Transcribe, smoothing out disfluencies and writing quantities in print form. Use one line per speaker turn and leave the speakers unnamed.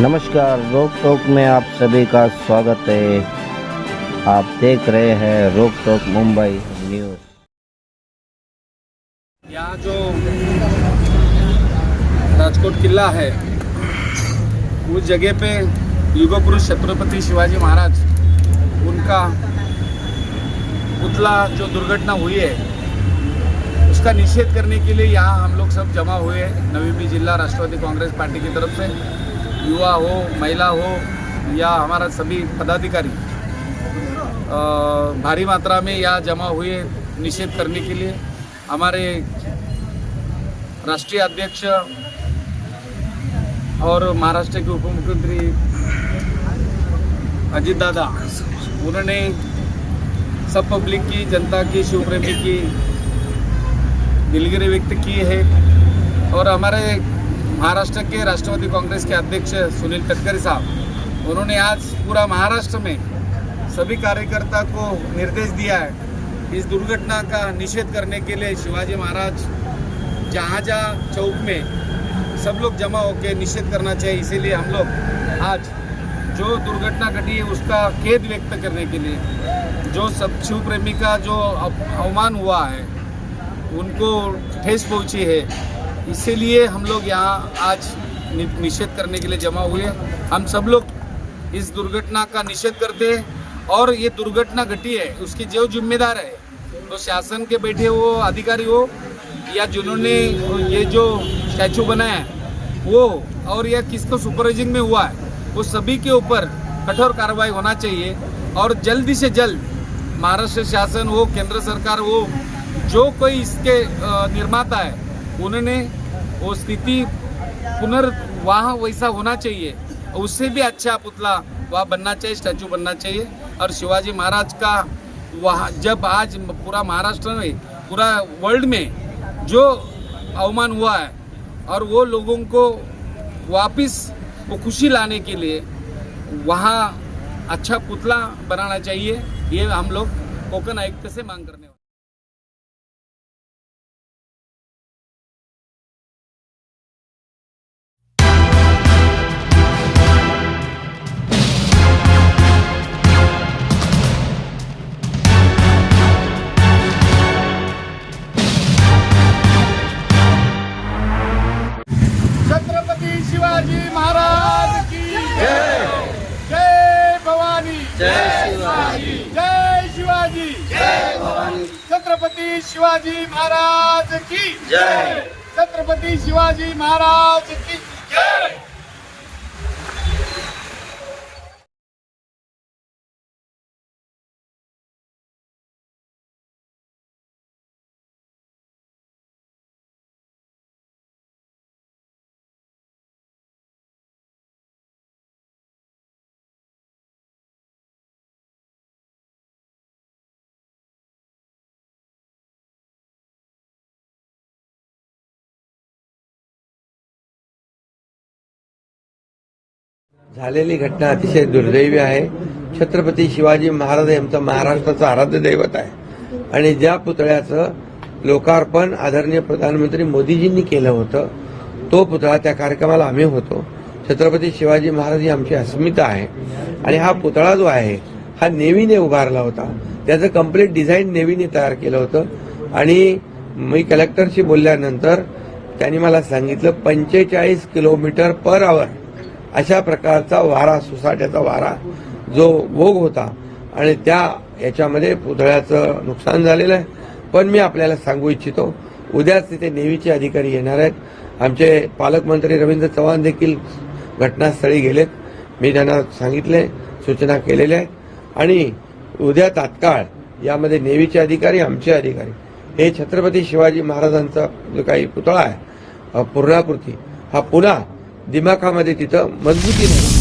नमस्कार, रोक टोक में आप सभी का स्वागत है। आप देख रहे हैं रोक टोक मुंबई न्यूज़।
यहाँ जो राजकोट किला है उस जगह पे युग पुरुष छत्रपति शिवाजी महाराज उनका पुतला जो दुर्घटना हुई है उसका निषेध करने के लिए यहाँ हम लोग सब जमा हुए हैं। नवी मुंबई जिला राष्ट्रवादी कांग्रेस पार्टी की तरफ से युवा हो, महिला हो या हमारा सभी पदाधिकारी भारी मात्रा में यहाँ जमा हुए निषेध करने के लिए। हमारे राष्ट्रीय अध्यक्ष और महाराष्ट्र के उप मुख्यमंत्री अजित दादा उन्होंने सब पब्लिक की, जनता की, शिवप्रेमी की दिलगिरी व्यक्त की है। और हमारे महाराष्ट्र के राष्ट्रवादी कांग्रेस के अध्यक्ष सुनील तटकरे साहब उन्होंने आज पूरा महाराष्ट्र में सभी कार्यकर्ता को निर्देश दिया है इस दुर्घटना का निषेध करने के लिए। शिवाजी महाराज जहाँ चौक में सब लोग जमा होकर निषेध करना चाहिए। इसीलिए हम लोग आज जो दुर्घटना घटी है उसका खेद व्यक्त करने के लिए, जो सब शिव प्रेमी का जो अवमान हुआ है, उनको ठेस पहुंची है, इसीलिए हम लोग यहाँ आज निषेध करने के लिए जमा हुए। हम सब लोग इस दुर्घटना का निषेध करते हैं और ये दुर्घटना घटी है उसकी जो जिम्मेदार है तो शासन के बैठे हो अधिकारी हो या जिन्होंने ये जो स्टैचू बनाया है वो, और या किसको सुपरवाइजिंग में हुआ है, वो सभी के ऊपर कठोर कार्रवाई होना चाहिए। और जल्दी से जल्द महाराष्ट्र शासन हो, केंद्र सरकार हो, जो कोई इसके निर्माता है उन्होंने वो स्थिति वहाँ वैसा होना चाहिए, उससे भी अच्छा पुतला वहाँ बनना चाहिए, स्टैचू बनना चाहिए। और शिवाजी महाराज का वहाँ जब आज पूरा महाराष्ट्र में, पूरा वर्ल्ड में जो अवमान हुआ है और वो लोगों को वापस वो खुशी लाने के लिए वहाँ अच्छा पुतला बनाना चाहिए। ये हम लोग कोकण आयुक्त से मांग करने वाले। छत्रपति शिवाजी महाराज की जय। जय भवानी, जय शिवाजी, जय शिवाजी, जय भवानी। छत्रपति शिवाजी महाराज की जय। छत्रपति शिवाजी महाराज की जय।
झालेली घटना अतिशय दुर्दैवी आहे। छत्रपती शिवाजी महाराज यांचं महाराष्ट्राचं आराध्य दैवत आहे आणि ज्या पुतळ्याचं लोकार्पण आदरणीय प्रधानमंत्री मोदीजींनी केलं होतं तो पुतळा, त्या कार्यक्रमाला आम्ही होतो। छत्रपती शिवाजी महाराज ही आमची अस्मिता आहे आणि हा पुतळा जो आहे हा नेव्हीने उभारला होता। त्याचं कंप्लीट डिझाईन नेव्हीने तयार केलं होतं आणि मी कलेक्टरशी बोलल्यानंतर त्यांनी मला सांगितलं 45 किलोमीटर पर आवर अशा प्रकारचा वारा, सुसाट्याचा वारा जो भोग होता आणि त्या याच्यामध्ये पुतळ्याचं नुकसान झालेलं आहे। पण मी आपल्याला सांगू इच्छितो, उद्याच तिथे नेव्हीचे अधिकारी येणार आहेत। आमचे पालकमंत्री रवींद्र चव्हाण देखील घटनास्थळी गेलेत। मी त्यांना सांगितले, सूचना केलेल्या आहेत आणि उद्या तात्काळ यामध्ये नेव्हीचे अधिकारी, आमचे अधिकारी हे छत्रपती शिवाजी महाराजांचा जो काही पुतळा आहे पूर्णाकृती हा पुन्हा दिमाखामध्ये तिथं मजबूतीने